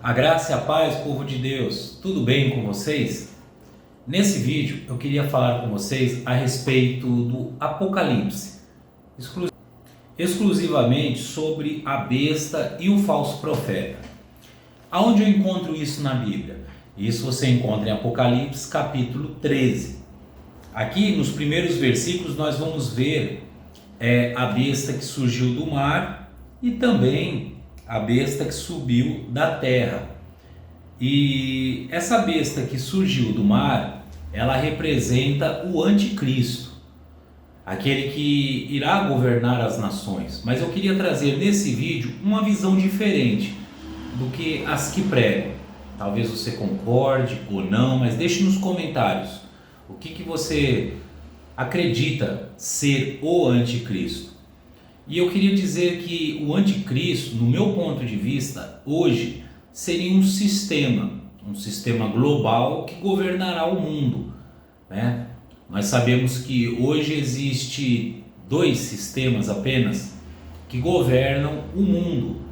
A graça e a paz, povo de Deus, tudo bem com vocês? Nesse vídeo eu queria falar com vocês a respeito do Apocalipse, exclusivamente sobre a besta e o falso profeta. Aonde eu encontro isso na Bíblia? Isso você encontra em Apocalipse capítulo 13. Aqui nos primeiros versículos nós vamos ver a besta que surgiu do mar e também a besta que subiu da terra. E essa besta que surgiu do mar, ela representa o anticristo, aquele que irá governar as nações. Mas eu queria trazer nesse vídeo uma visão diferente do que as que pregam. Talvez você concorde ou não, mas deixe nos comentários o que você acredita ser o anticristo. E eu queria dizer que o anticristo, no meu ponto de vista, hoje seria um sistema global que governará o mundo, né? Nós sabemos que hoje existe dois sistemas apenas que governam o mundo,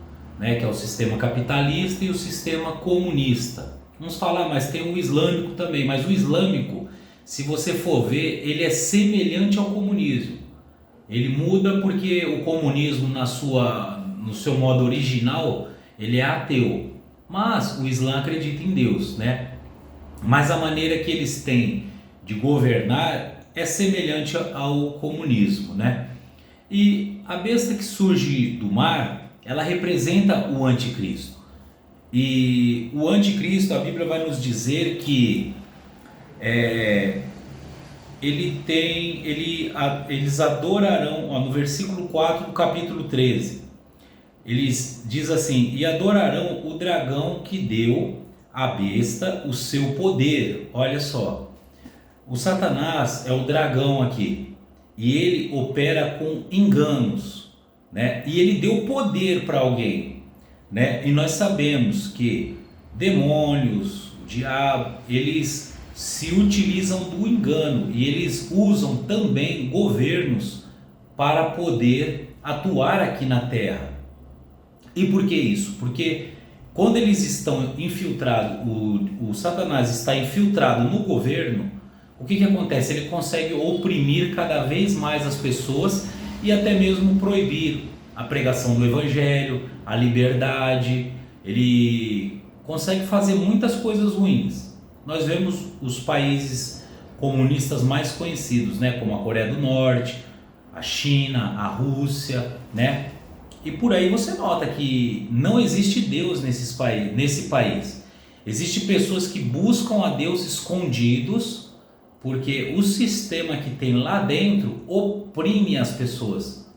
né? Que é o sistema capitalista e o sistema comunista. Vamos falar, mas tem o islâmico também, mas o islâmico, se você for ver, ele é semelhante ao comunismo. Ele muda porque o comunismo no seu modo original, ele é ateu. Mas o Islã acredita em Deus, né? Mas a maneira que eles têm de governar é semelhante ao comunismo, né? E a besta que surge do mar, ela representa o anticristo. E o anticristo, a Bíblia vai nos dizer que eles adorarão, no versículo 4 do capítulo 13, eles diz assim: e adorarão o dragão que deu à besta o seu poder. Olha só, o Satanás é o dragão aqui, e ele opera com enganos, né? E ele deu poder para alguém, né? E nós sabemos que demônios, o diabo, eles se utilizam do engano e eles usam também governos para poder atuar aqui na terra. E por que isso? Porque quando eles estão infiltrados, o Satanás está infiltrado no governo, o que acontece? Ele consegue oprimir cada vez mais as pessoas e até mesmo proibir a pregação do evangelho, a liberdade. Ele consegue fazer muitas coisas ruins. Nós vemos os países comunistas mais conhecidos, né, como a Coreia do Norte, a China, a Rússia, né? E por aí você nota que não existe Deus nesse país. Existem pessoas que buscam a Deus escondidos, porque o sistema que tem lá dentro oprime as pessoas.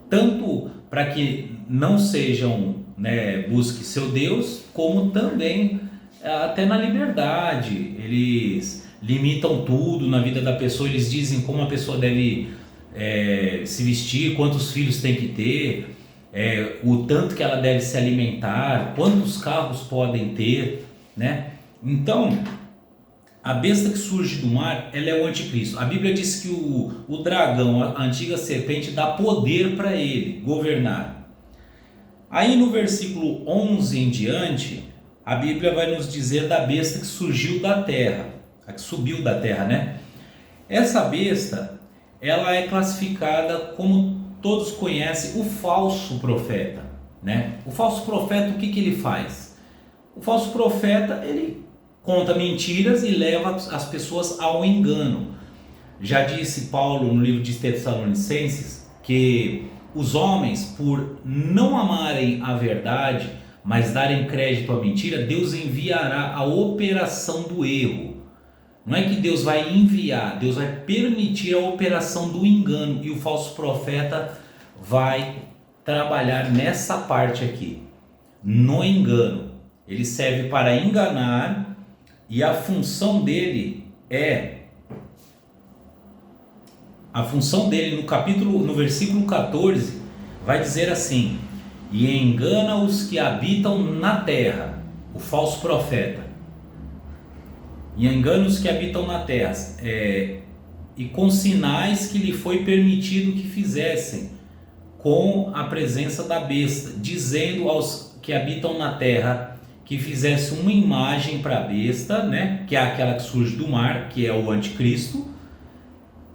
Tanto para que não sejam, né, busque seu Deus, como também até na liberdade. Eles limitam tudo na vida da pessoa, eles dizem como a pessoa deve se vestir, quantos filhos tem que ter, o tanto que ela deve se alimentar, quantos carros podem ter, né? Então, a besta que surge do mar, ela é o anticristo. A Bíblia diz que o dragão, a antiga serpente, dá poder para ele governar. Aí no versículo 11 em diante, a Bíblia vai nos dizer da besta que surgiu da terra, a que subiu da terra, né? Essa besta, ela é classificada como todos conhecem, o falso profeta, né? O falso profeta, o que ele faz? O falso profeta, ele conta mentiras e leva as pessoas ao engano. Já disse Paulo no livro de Tessalonicenses que os homens, por não amarem a verdade, mas darem crédito à mentira, Deus enviará a operação do erro. Não é que Deus vai enviar, Deus vai permitir a operação do engano, e o falso profeta vai trabalhar nessa parte aqui, no engano. Ele serve para enganar, e a função dele no versículo 14, vai dizer assim: e engana os que habitam na terra, o falso profeta. E engana os que habitam na terra, e com sinais que lhe foi permitido que fizessem, com a presença da besta, dizendo aos que habitam na terra que fizesse uma imagem para a besta, né, que é aquela que surge do mar, que é o anticristo,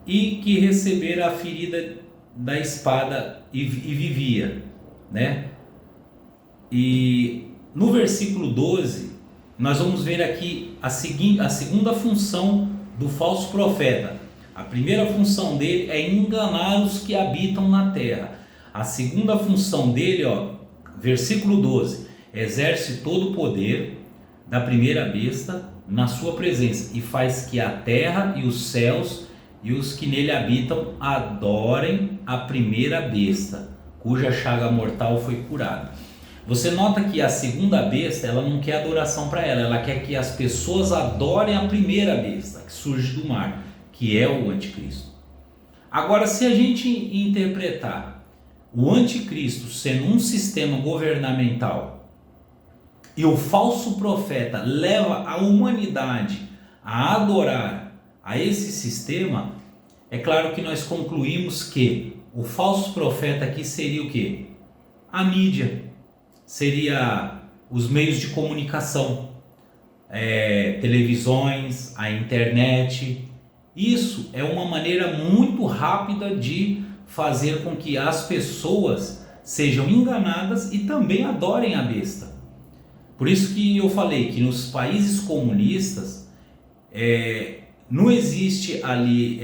e que recebera a ferida da espada e vivia, né? E no versículo 12, nós vamos ver aqui a segunda função do falso profeta. A primeira função dele é enganar os que habitam na terra. A segunda função dele, versículo 12, exerce todo o poder da primeira besta na sua presença e faz que a terra e os céus e os que nele habitam adorem a primeira besta, cuja chaga mortal foi curada. Você nota que a segunda besta, ela não quer adoração para ela quer que as pessoas adorem a primeira besta, que surge do mar, que é o anticristo. Agora, se a gente interpretar o anticristo sendo um sistema governamental e o falso profeta leva a humanidade a adorar a esse sistema, é claro que nós concluímos que o falso profeta aqui seria o quê? A mídia, seria os meios de comunicação, televisões, a internet. Isso é uma maneira muito rápida de fazer com que as pessoas sejam enganadas e também adorem a besta. Por isso que eu falei que nos países comunistas não existe ali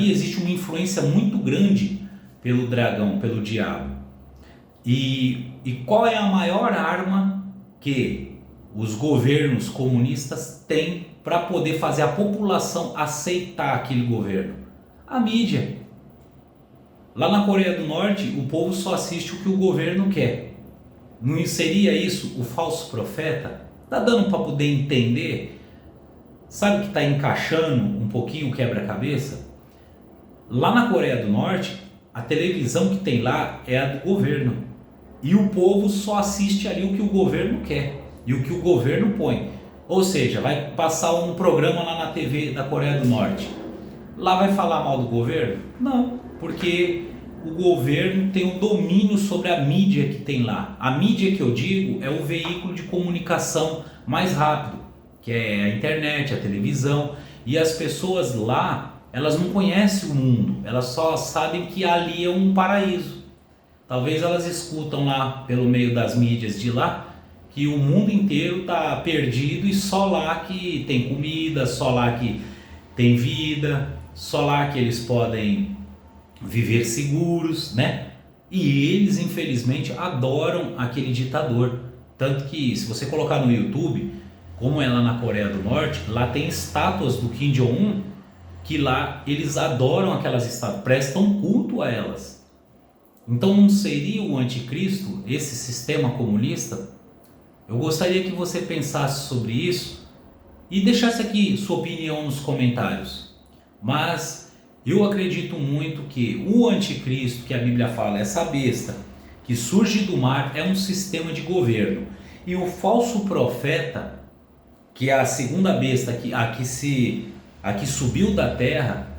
existe uma influência muito grande pelo dragão, pelo diabo. E qual é a maior arma que os governos comunistas têm para poder fazer a população aceitar aquele governo? A mídia. Lá na Coreia do Norte, o povo só assiste o que o governo quer. Não seria isso o falso profeta? Tá dando para poder entender? Sabe que está encaixando um pouquinho o quebra-cabeça? Lá na Coreia do Norte, a televisão que tem lá é a do governo. E o povo só assiste ali o que o governo quer e o que o governo põe. Ou seja, vai passar um programa lá na TV da Coreia do Norte. Lá vai falar mal do governo? Não, porque o governo tem o domínio sobre a mídia que tem lá. A mídia que eu digo é o veículo de comunicação mais rápido, que é a internet, a televisão. E as pessoas lá, elas não conhecem o mundo, elas só sabem que ali é um paraíso. Talvez elas escutam lá pelo meio das mídias de lá que o mundo inteiro está perdido e só lá que tem comida, só lá que tem vida, só lá que eles podem viver seguros, né? E eles infelizmente adoram aquele ditador. Tanto que se você colocar no YouTube, como é lá na Coreia do Norte, lá tem estátuas do Kim Jong-un, que lá eles adoram aquelas estátuas, prestam culto a elas. Então não seria o anticristo esse sistema comunista? Eu gostaria que você pensasse sobre isso e deixasse aqui sua opinião nos comentários. Mas eu acredito muito que o anticristo que a Bíblia fala, essa besta que surge do mar, é um sistema de governo. E o falso profeta, que é a segunda besta a que subiu da terra,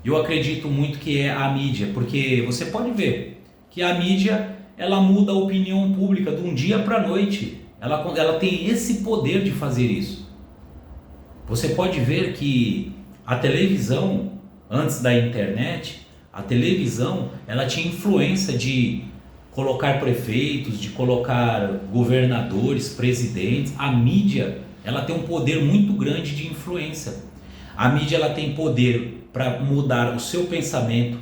eu acredito muito que é a mídia, porque você pode ver que a mídia, ela muda a opinião pública de um dia para a noite. Ela tem esse poder de fazer isso. Você pode ver que a televisão, antes da internet, a televisão, ela tinha influência de colocar prefeitos, de colocar governadores, presidentes. A mídia, ela tem um poder muito grande de influência. A mídia, ela tem poder para mudar o seu pensamento.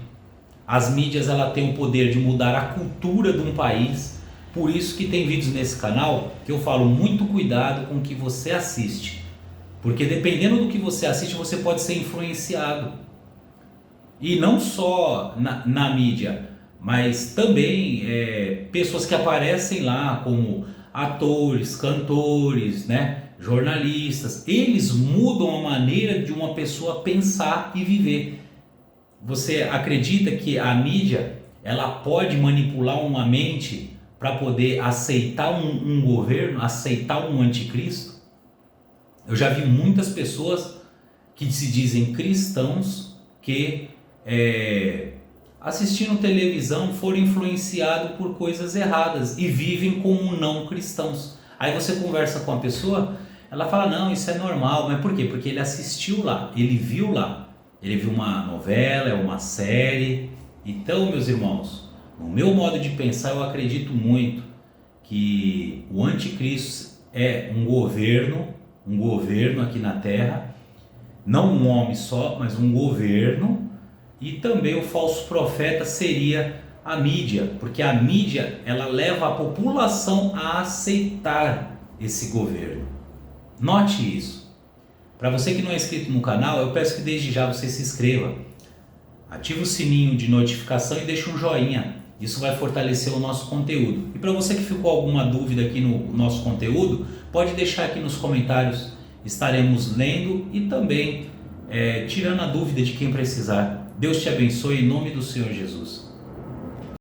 As mídias, ela tem o poder de mudar a cultura de um país. Por isso que tem vídeos nesse canal que eu falo muito cuidado com o que você assiste, porque dependendo do que você assiste, você pode ser influenciado. E não só na mídia, mas também pessoas que aparecem lá como atores, cantores, né, jornalistas. Eles mudam a maneira de uma pessoa pensar e viver. Você acredita que a mídia, ela pode manipular uma mente para poder aceitar um governo, aceitar um anticristo? Eu já vi muitas pessoas que se dizem cristãos que assistindo televisão foram influenciados por coisas erradas e vivem como não cristãos. Aí você conversa com a pessoa, ela fala, não, isso é normal, mas por quê? Porque ele assistiu lá, ele viu lá, ele viu uma novela, uma série. Então, meus irmãos, no meu modo de pensar, eu acredito muito que o anticristo é um governo aqui na Terra, não um homem só, mas um governo, e também o falso profeta seria a mídia, porque a mídia ela leva a população a aceitar esse governo. Note isso. Para você que não é inscrito no canal, eu peço que desde já você se inscreva, ative o sininho de notificação e deixe um joinha. Isso vai fortalecer o nosso conteúdo. E para você que ficou alguma dúvida aqui no nosso conteúdo, pode deixar aqui nos comentários. Estaremos lendo e também tirando a dúvida de quem precisar. Deus te abençoe em nome do Senhor Jesus.